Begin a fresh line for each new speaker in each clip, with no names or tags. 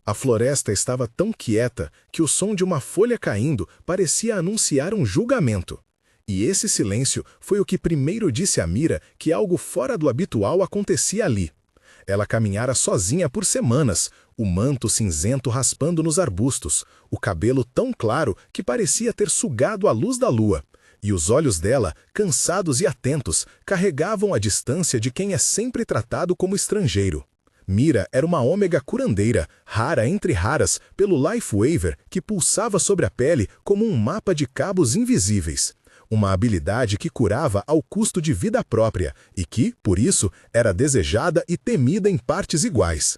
A floresta estava tão quieta que o som de uma folha caindo parecia anunciar um julgamento. E esse silêncio foi o que primeiro disse a Mira que algo fora do habitual acontecia ali. Ela caminhara sozinha por semanas, o manto cinzento raspando nos arbustos, o cabelo tão claro que parecia ter sugado a luz da lua. E os olhos dela, cansados e atentos, carregavam a distância de quem é sempre tratado como estrangeiro. Mira era uma ômega curandeira, rara entre raras, pelo Life Waver que pulsava sobre a pele como um mapa de cabos invisíveis. Uma habilidade que curava ao custo de vida própria e que, por isso, era desejada e temida em partes iguais.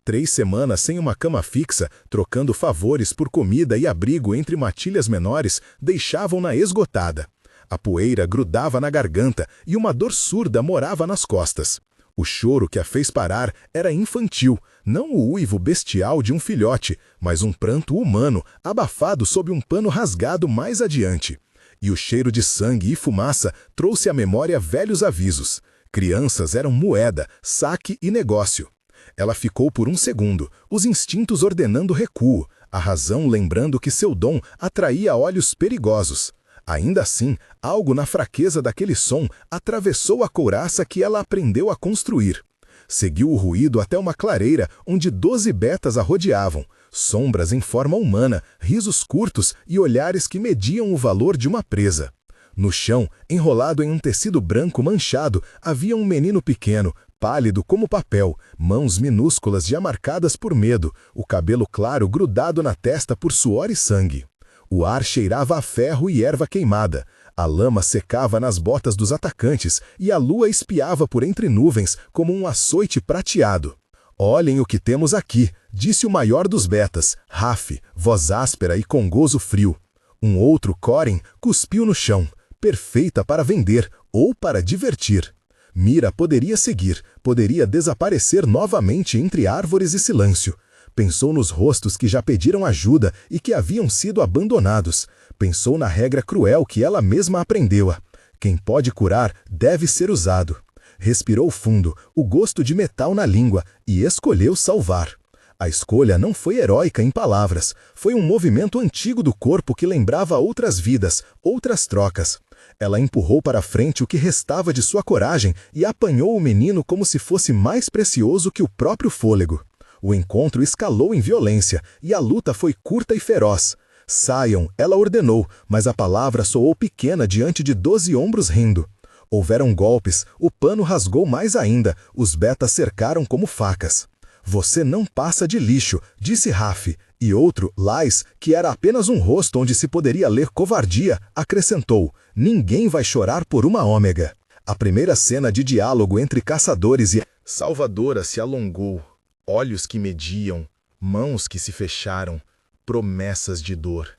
3 semanas sem uma cama fixa, trocando favores por comida e abrigo entre matilhas menores, deixavam-na esgotada. A poeira grudava na garganta e uma dor surda morava nas costas. O choro que a fez parar era infantil, não o uivo bestial de um filhote, mas um pranto humano, abafado sob um pano rasgado mais adiante. E o cheiro de sangue e fumaça trouxe à memória velhos avisos. Crianças eram moeda, saque e negócio. Ela ficou por um segundo, os instintos ordenando recuo, a razão lembrando que seu dom atraía olhos perigosos. Ainda assim, algo na fraqueza daquele som atravessou a couraça que ela aprendeu a construir. Seguiu o ruído até uma clareira onde 12 betas a rodeavam, sombras em forma humana, risos curtos e olhares que mediam o valor de uma presa. No chão, enrolado em um tecido branco manchado, havia um menino pequeno, pálido como papel, mãos minúsculas já marcadas por medo, o cabelo claro grudado na testa por suor e sangue. O ar cheirava a ferro e erva queimada, a lama secava nas botas dos atacantes e a lua espiava por entre nuvens como um açoite prateado. "Olhem o que temos aqui", disse o maior dos betas, Raf, voz áspera e com gozo frio. Um outro Corin cuspiu no chão, perfeita para vender ou para divertir. Mira poderia seguir, poderia desaparecer novamente entre árvores e silêncio. Pensou nos rostos que já pediram ajuda e que haviam sido abandonados. Pensou na regra cruel que ela mesma aprendeu. Quem pode curar deve ser usado. Respirou fundo, o gosto de metal na língua, e escolheu salvar. A escolha não foi heróica em palavras, foi um movimento antigo do corpo que lembrava outras vidas, outras trocas. Ela empurrou para frente o que restava de sua coragem e apanhou o menino como se fosse mais precioso que o próprio fôlego. O encontro escalou em violência, e a luta foi curta e feroz. "Saiam", ela ordenou, mas a palavra soou pequena diante de 12 ombros rindo. Houveram golpes, o pano rasgou mais ainda, os betas cercaram como facas. "Você não passa de lixo", disse Raf, e outro, Lais, que era apenas um rosto onde se poderia ler covardia, acrescentou: "Ninguém vai chorar por uma ômega." A primeira cena de diálogo entre caçadores e Salvadora se alongou. Olhos que mediam, mãos que se fecharam, promessas de dor.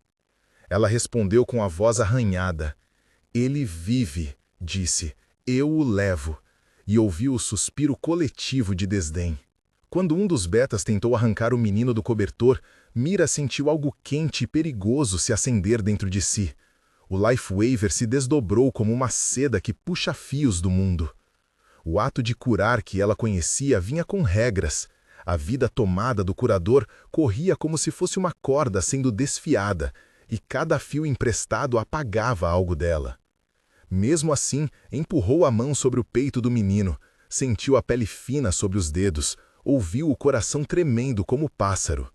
Ela respondeu com a voz arranhada. "Ele vive", disse, "eu o levo", e ouviu o suspiro coletivo de desdém. Quando um dos betas tentou arrancar o menino do cobertor, Mira sentiu algo quente e perigoso se acender dentro de si. O Life Waver se desdobrou como uma seda que puxa fios do mundo. O ato de curar que ela conhecia vinha com regras. A vida tomada do curador corria como se fosse uma corda sendo desfiada, e cada fio emprestado apagava algo dela. Mesmo assim, empurrou a mão sobre o peito do menino, sentiu a pele fina sobre os dedos, ouviu o coração tremendo como pássaro.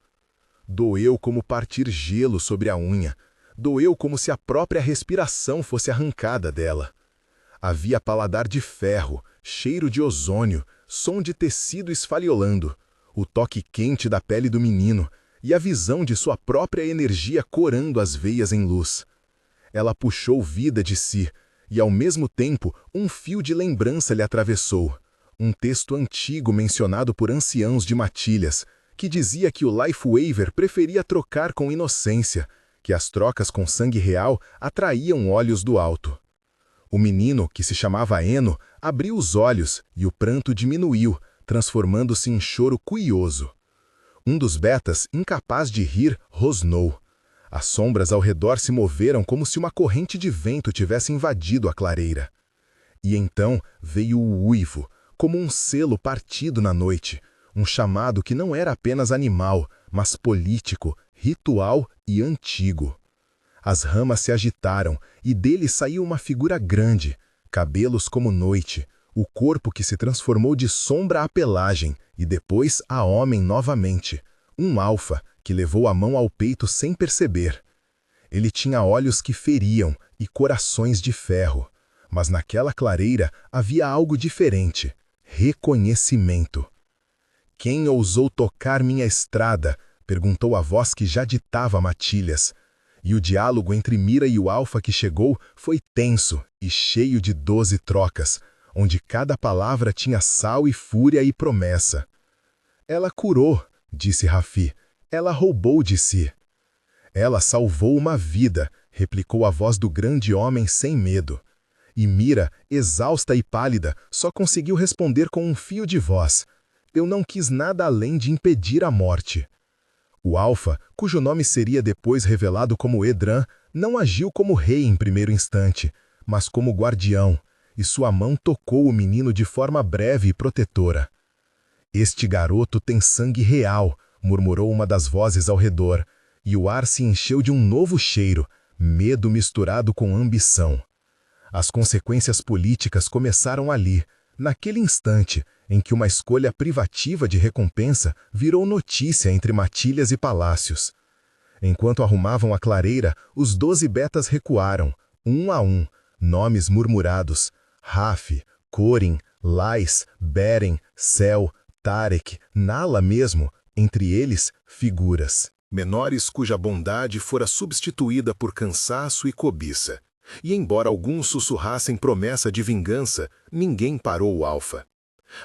Doeu como partir gelo sobre a unha, doeu como se a própria respiração fosse arrancada dela. Havia paladar de ferro, cheiro de ozônio, som de tecido esfaliolando, o toque quente da pele do menino e a visão de sua própria energia corando as veias em luz. Ela puxou vida de si, e ao mesmo tempo um fio de lembrança lhe atravessou. Um texto antigo mencionado por anciãos de matilhas, que dizia que o Life Waver preferia trocar com inocência, que as trocas com sangue real atraíam olhos do alto. O menino, que se chamava Eno, abriu os olhos e o pranto diminuiu, transformando-se em choro cuioso. Um dos betas, incapaz de rir, rosnou. As sombras ao redor se moveram como se uma corrente de vento tivesse invadido a clareira. E então veio o uivo, como um selo partido na noite, um chamado que não era apenas animal, mas político, ritual e antigo. As ramas se agitaram e dele saiu uma figura grande, cabelos como noite, o corpo que se transformou de sombra a pelagem e depois a homem novamente, um alfa que levou a mão ao peito sem perceber. Ele tinha olhos que feriam e corações de ferro, mas naquela clareira havia algo diferente, reconhecimento. «Quem ousou tocar minha estrada?» perguntou a voz que já ditava matilhas. E o diálogo entre Mira e o alfa que chegou foi tenso e cheio de 12 trocas, onde cada palavra tinha sal e fúria e promessa. «Ela curou», disse Rafi. «Ela roubou de si». «Ela salvou uma vida», replicou a voz do grande homem sem medo. E Mira, exausta e pálida, só conseguiu responder com um fio de voz. «Eu não quis nada além de impedir a morte». O alfa, cujo nome seria depois revelado como Edran, não agiu como rei em primeiro instante, mas como guardião, e sua mão tocou o menino de forma breve e protetora. «Este garoto tem sangue real», murmurou uma das vozes ao redor, e o ar se encheu de um novo cheiro, medo misturado com ambição. As consequências políticas começaram ali, naquele instante em que uma escolha privativa de recompensa virou notícia entre matilhas e palácios. Enquanto arrumavam a clareira, os 12 betas recuaram, um a um, nomes murmurados: Raf, Corin, Lais, Beren, Cel, Tarek, Nala mesmo, entre eles, figuras. Menores cuja bondade fora substituída por cansaço e cobiça. E embora alguns sussurrassem promessa de vingança, ninguém parou o alfa.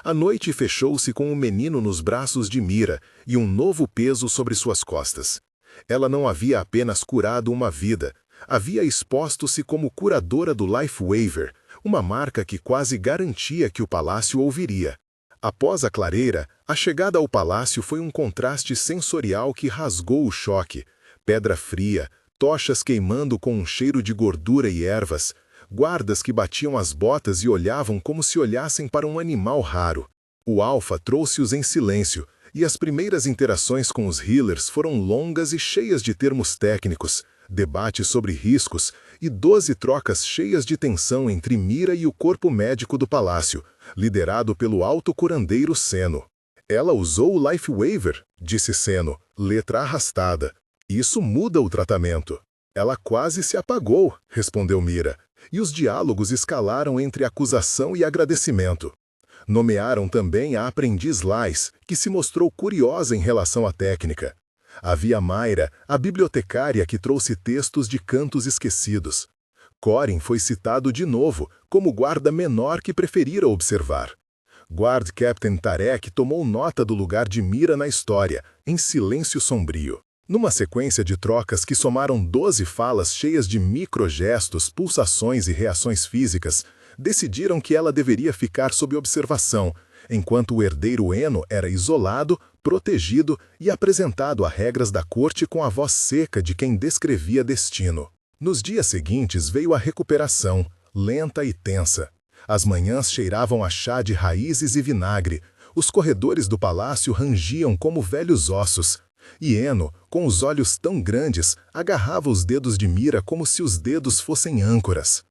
A noite fechou-se com o menino nos braços de Mira e um novo peso sobre suas costas. Ela não havia apenas curado uma vida, havia exposto-se como curadora do Life Waver, uma marca que quase garantia que o palácio ouviria. Após a clareira, a chegada ao palácio foi um contraste sensorial que rasgou o choque. Pedra fria, tochas queimando com um cheiro de gordura e ervas, guardas que batiam as botas e olhavam como se olhassem para um animal raro. O alfa trouxe-os em silêncio, e as primeiras interações com os healers foram longas e cheias de termos técnicos, debates sobre riscos e 12 trocas cheias de tensão entre Mira e o corpo médico do palácio, liderado pelo alto curandeiro Seno. «Ela usou o Life Waver», disse Seno, letra arrastada. «Isso muda o tratamento». «Ela quase se apagou», respondeu Mira, e os diálogos escalaram entre acusação e agradecimento. Nomearam também a aprendiz Lais, que se mostrou curiosa em relação à técnica. Havia Mayra, a bibliotecária que trouxe textos de cantos esquecidos. Corin foi citado de novo, como guarda menor que preferira observar. Guard Captain Tarek tomou nota do lugar de Mira na história, em silêncio sombrio. Numa sequência de trocas que somaram 12 falas cheias de microgestos, pulsações e reações físicas, decidiram que ela deveria ficar sob observação, enquanto o herdeiro Eno era isolado, protegido e apresentado a regras da corte com a voz seca de quem descrevia destino. Nos dias seguintes veio a recuperação, lenta e tensa. As manhãs cheiravam a chá de raízes e vinagre, os corredores do palácio rangiam como velhos ossos, e Eno, com os olhos tão grandes, agarrava os dedos de Mira como se os dedos fossem âncoras.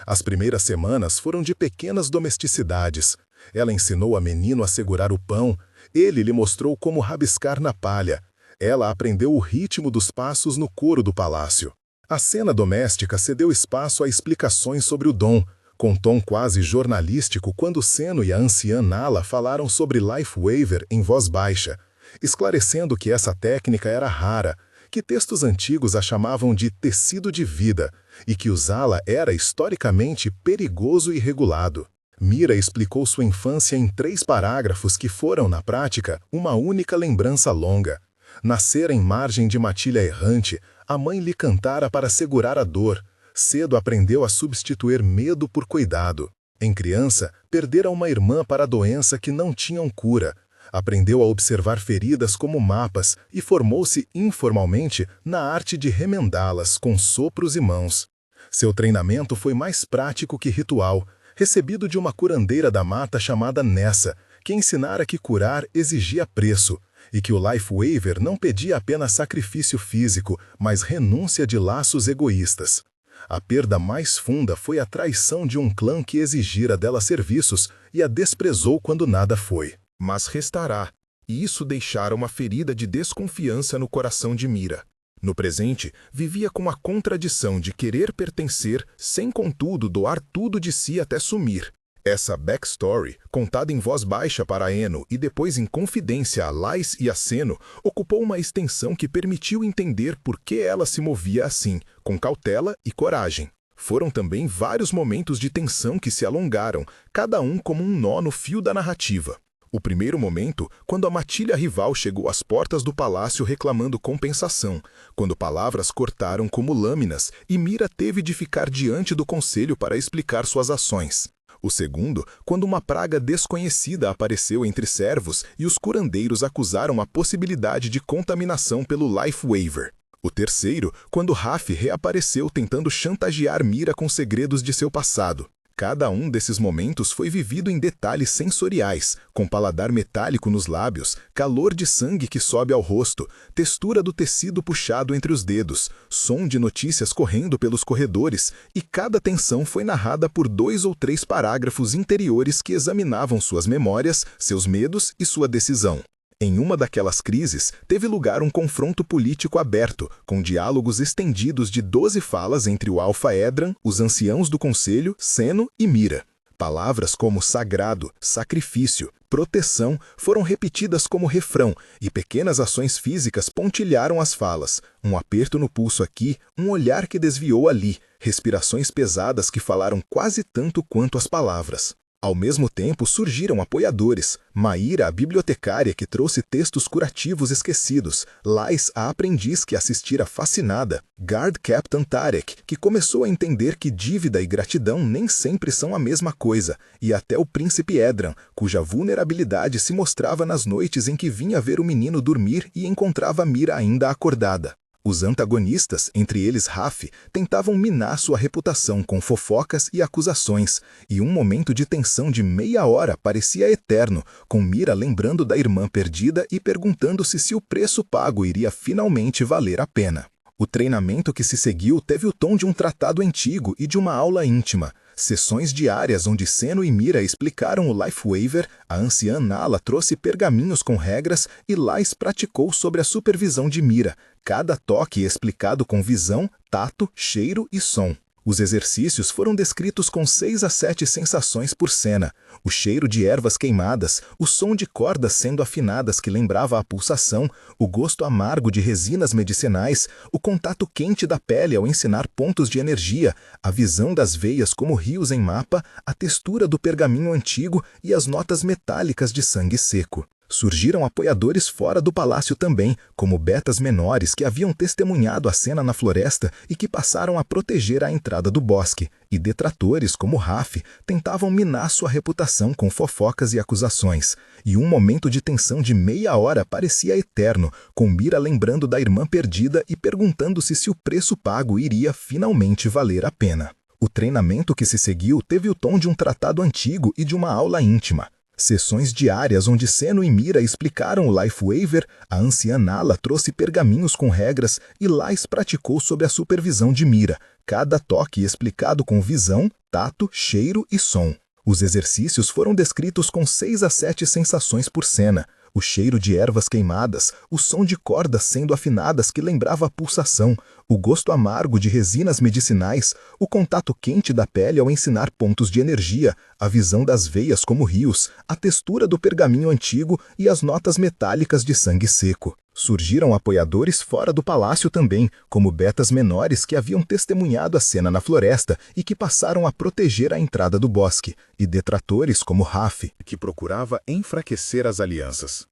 As primeiras semanas foram de pequenas domesticidades. Ela ensinou a menino a segurar o pão, ele lhe mostrou como rabiscar na palha. Ela aprendeu o ritmo dos passos no coro do palácio. A cena doméstica cedeu espaço a explicações sobre o dom, com tom quase jornalístico quando Seno e a anciã Nala falaram sobre Life Waver em voz baixa, esclarecendo que essa técnica era rara, que textos antigos a chamavam de tecido de vida e que usá-la era historicamente perigoso e regulado. Mira explicou sua infância em 3 parágrafos que foram, na prática, uma única lembrança longa. Nascera em margem de matilha errante, a mãe lhe cantara para segurar a dor. Cedo aprendeu a substituir medo por cuidado. Em criança, perdera uma irmã para a doença que não tinham cura. Aprendeu a observar feridas como mapas e formou-se informalmente na arte de remendá-las com sopros e mãos. Seu treinamento foi mais prático que ritual, recebido de uma curandeira da mata chamada Nessa, que ensinara que curar exigia preço, e que o Lifewaver não pedia apenas sacrifício físico, mas renúncia de laços egoístas. A perda mais funda foi a traição de um clã que exigira dela serviços e a desprezou quando nada foi. Mas restará, e isso deixara uma ferida de desconfiança no coração de Mira. No presente, vivia com a contradição de querer pertencer, sem contudo doar tudo de si até sumir. Essa backstory, contada em voz baixa para Eno e depois em confidência a Lais e a Seno, ocupou uma extensão que permitiu entender por que ela se movia assim, com cautela e coragem. Foram também vários momentos de tensão que se alongaram, cada um como um nó no fio da narrativa. O primeiro momento, quando a matilha rival chegou às portas do palácio reclamando compensação, quando palavras cortaram como lâminas e Mira teve de ficar diante do conselho para explicar suas ações. O segundo, quando uma praga desconhecida apareceu entre servos e os curandeiros acusaram a possibilidade de contaminação pelo Lifewaver. O terceiro, quando Raf reapareceu tentando chantagear Mira com segredos de seu passado. Cada um desses momentos foi vivido em detalhes sensoriais, com paladar metálico nos lábios, calor de sangue que sobe ao rosto, textura do tecido puxado entre os dedos, som de notícias correndo pelos corredores, e cada tensão foi narrada por 2 ou 3 parágrafos interiores que examinavam suas memórias, seus medos e sua decisão. Em uma daquelas crises, teve lugar um confronto político aberto, com diálogos estendidos de 12 falas entre o Alfa Edran, os anciãos do conselho, Seno e Mira. Palavras como sagrado, sacrifício, proteção foram repetidas como refrão, e pequenas ações físicas pontilharam as falas. Um aperto no pulso aqui, um olhar que desviou ali, respirações pesadas que falaram quase tanto quanto as palavras. Ao mesmo tempo, surgiram apoiadores. Maíra, a bibliotecária que trouxe textos curativos esquecidos. Lais, a aprendiz que assistira fascinada. Guard Captain Tarek, que começou a entender que dívida e gratidão nem sempre são a mesma coisa. E até o príncipe Edran, cuja vulnerabilidade se mostrava nas noites em que vinha ver o menino dormir e encontrava Mira ainda acordada. Os antagonistas, entre eles Raf, tentavam minar sua reputação com fofocas e acusações, e um momento de tensão de meia hora parecia eterno, com Mira lembrando da irmã perdida e perguntando-se se o preço pago iria finalmente valer a pena. O treinamento que se seguiu teve o tom de um tratado antigo e de uma aula íntima. Sessões diárias onde Seno e Mira explicaram o Lifewaver, a anciã Nala trouxe pergaminhos com regras e Lais praticou sobre a supervisão de Mira, cada toque explicado com visão, tato, cheiro e som. Os exercícios foram descritos com 6 a 7 sensações por cena. O cheiro de ervas queimadas, o som de cordas sendo afinadas que lembrava a pulsação, o gosto amargo de resinas medicinais, o contato quente da pele ao ensinar pontos de energia, a visão das veias como rios em mapa, a textura do pergaminho antigo e as notas metálicas de sangue seco. Surgiram apoiadores fora do palácio também, como betas menores que haviam testemunhado a cena na floresta e que passaram a proteger a entrada do bosque, e detratores como Raf tentavam minar sua reputação com fofocas e acusações. E um momento de tensão de meia hora parecia eterno, com Mira lembrando da irmã perdida e perguntando-se se o preço pago iria finalmente valer a pena. O treinamento que se seguiu teve o tom de um tratado antigo e de uma aula íntima. Sessões diárias onde Seno e Mira explicaram o Lifewaver, a anciã Nala trouxe pergaminhos com regras e Lais praticou sob a supervisão de Mira, cada toque explicado com visão, tato, cheiro e som. Os exercícios foram descritos com 6 a 7 sensações por cena. O cheiro de ervas queimadas, o som de cordas sendo afinadas que lembrava a pulsação, o gosto amargo de resinas medicinais, o contato quente da pele ao ensinar pontos de energia, a visão das veias como rios, a textura do pergaminho antigo e as notas metálicas de sangue seco. Surgiram apoiadores fora do palácio também, como betas menores que haviam testemunhado a cena na floresta e que passaram a proteger a entrada do bosque, e detratores como Raf, que procurava enfraquecer as alianças.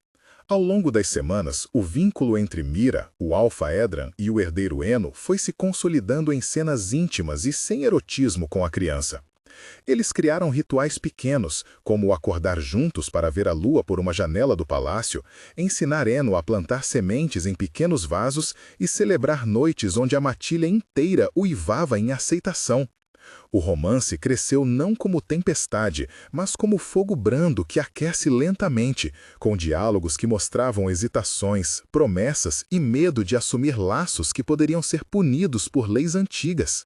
Ao longo das semanas, o vínculo entre Mira, o Alfa Edran e o herdeiro Eno foi se consolidando em cenas íntimas e sem erotismo com a criança. Eles criaram rituais pequenos, como acordar juntos para ver a lua por uma janela do palácio, ensinar Eno a plantar sementes em pequenos vasos e celebrar noites onde a matilha inteira uivava em aceitação. O romance cresceu não como tempestade, mas como fogo brando que aquece lentamente, com diálogos que mostravam hesitações, promessas e medo de assumir laços que poderiam ser punidos por leis antigas.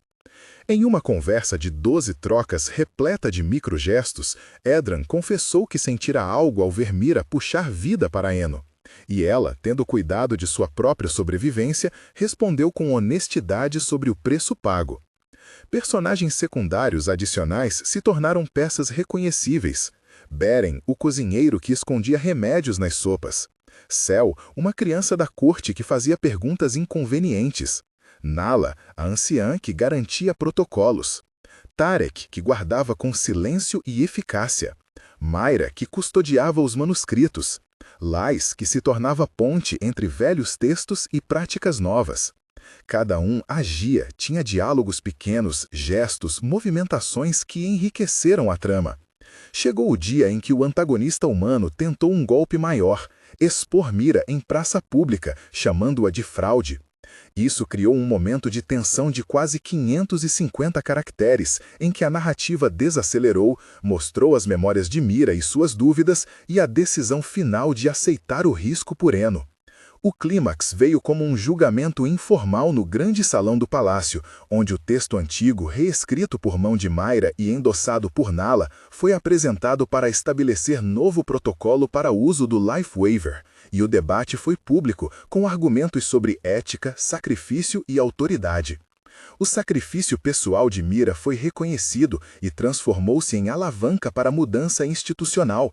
Em uma conversa de 12 trocas repleta de microgestos, Edran confessou que sentira algo ao ver Mira puxar vida para Eno. E ela, tendo cuidado de sua própria sobrevivência, respondeu com honestidade sobre o preço pago. Personagens secundários adicionais se tornaram peças reconhecíveis. Beren, o cozinheiro que escondia remédios nas sopas. Cel, uma criança da corte que fazia perguntas inconvenientes. Nala, a anciã que garantia protocolos. Tarek, que guardava com silêncio e eficácia. Mayra, que custodiava os manuscritos. Lais, que se tornava ponte entre velhos textos e práticas novas. Cada um agia, tinha diálogos pequenos, gestos, movimentações que enriqueceram a trama. Chegou o dia em que o antagonista humano tentou um golpe maior, expor Mira em praça pública, chamando-a de fraude. Isso criou um momento de tensão de quase 550 caracteres, em que a narrativa desacelerou, mostrou as memórias de Mira e suas dúvidas e a decisão final de aceitar o risco por Eno. O clímax veio como um julgamento informal no grande salão do palácio, onde o texto antigo, reescrito por mão de Mayra e endossado por Nala, foi apresentado para estabelecer novo protocolo para uso do Life Waiver, e o debate foi público, com argumentos sobre ética, sacrifício e autoridade. O sacrifício pessoal de Mira foi reconhecido e transformou-se em alavanca para a mudança institucional.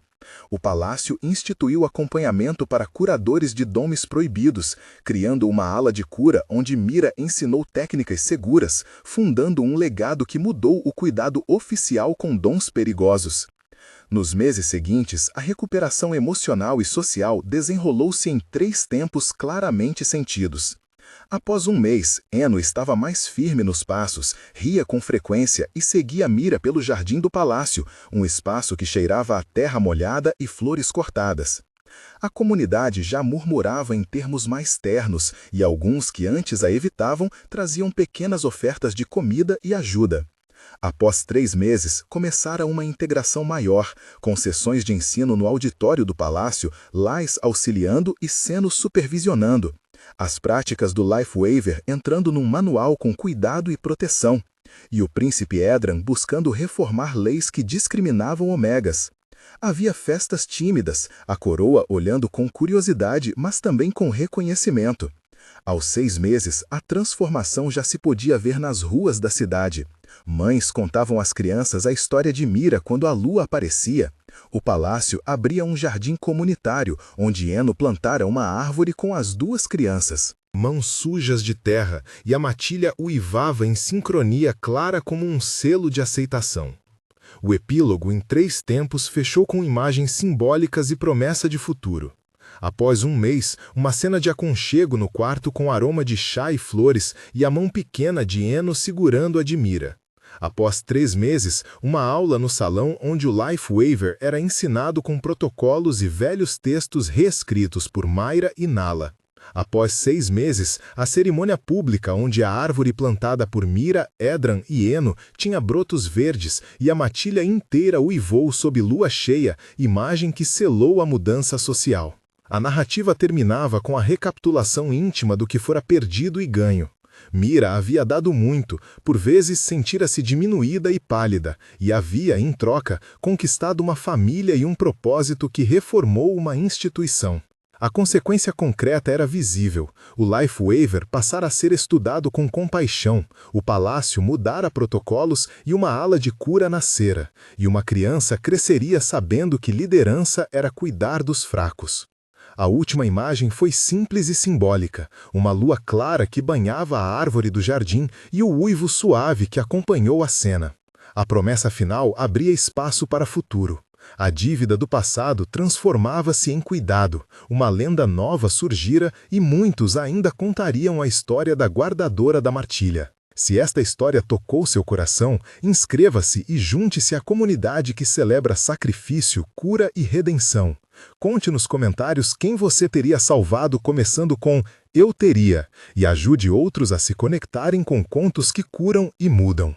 O palácio instituiu acompanhamento para curadores de domes proibidos, criando uma ala de cura onde Mira ensinou técnicas seguras, fundando um legado que mudou o cuidado oficial com dons perigosos. Nos meses seguintes, a recuperação emocional e social desenrolou-se em 3 tempos claramente sentidos. Após um mês, Eno estava mais firme nos passos, ria com frequência e seguia Mira pelo jardim do palácio, um espaço que cheirava a terra molhada e flores cortadas. A comunidade já murmurava em termos mais ternos, e alguns que antes a evitavam traziam pequenas ofertas de comida e ajuda. Após 3 meses, começara uma integração maior, com sessões de ensino no auditório do palácio, Lais auxiliando e Seno supervisionando. As práticas do Life Waiver entrando num manual com cuidado e proteção, e o príncipe Edran buscando reformar leis que discriminavam Omegas. Havia festas tímidas, a coroa olhando com curiosidade, mas também com reconhecimento. Aos 6 meses, a transformação já se podia ver nas ruas da cidade. Mães contavam às crianças a história de Mira quando a lua aparecia. O palácio abria um jardim comunitário, onde Eno plantara uma árvore com as 2 crianças. Mãos sujas de terra, e a matilha uivava em sincronia clara como um selo de aceitação. O epílogo, em 3 tempos, fechou com imagens simbólicas e promessa de futuro. Após um mês, uma cena de aconchego no quarto com aroma de chá e flores e a mão pequena de Eno segurando a de Mira. Após 3 meses, uma aula no salão onde o Life Waiver era ensinado com protocolos e velhos textos reescritos por Mayra e Nala. Após 6 meses, a cerimônia pública onde a árvore plantada por Mira, Edran e Eno tinha brotos verdes e a matilha inteira uivou sob lua cheia, imagem que selou a mudança social. A narrativa terminava com a recapitulação íntima do que fora perdido e ganho. Mira havia dado muito, por vezes sentira-se diminuída e pálida, e havia, em troca, conquistado uma família e um propósito que reformou uma instituição. A consequência concreta era visível. O Life Waiver passara a ser estudado com compaixão, o palácio mudara protocolos e uma ala de cura nascera, e uma criança cresceria sabendo que liderança era cuidar dos fracos. A última imagem foi simples e simbólica, uma lua clara que banhava a árvore do jardim e o uivo suave que acompanhou a cena. A promessa final abria espaço para o futuro. A dívida do passado transformava-se em cuidado, uma lenda nova surgira e muitos ainda contariam a história da guardadora da martilha. Se esta história tocou seu coração, inscreva-se e junte-se à comunidade que celebra sacrifício, cura e redenção. Conte nos comentários quem você teria salvado começando com "Eu teria" e ajude outros a se conectarem com contos que curam e mudam.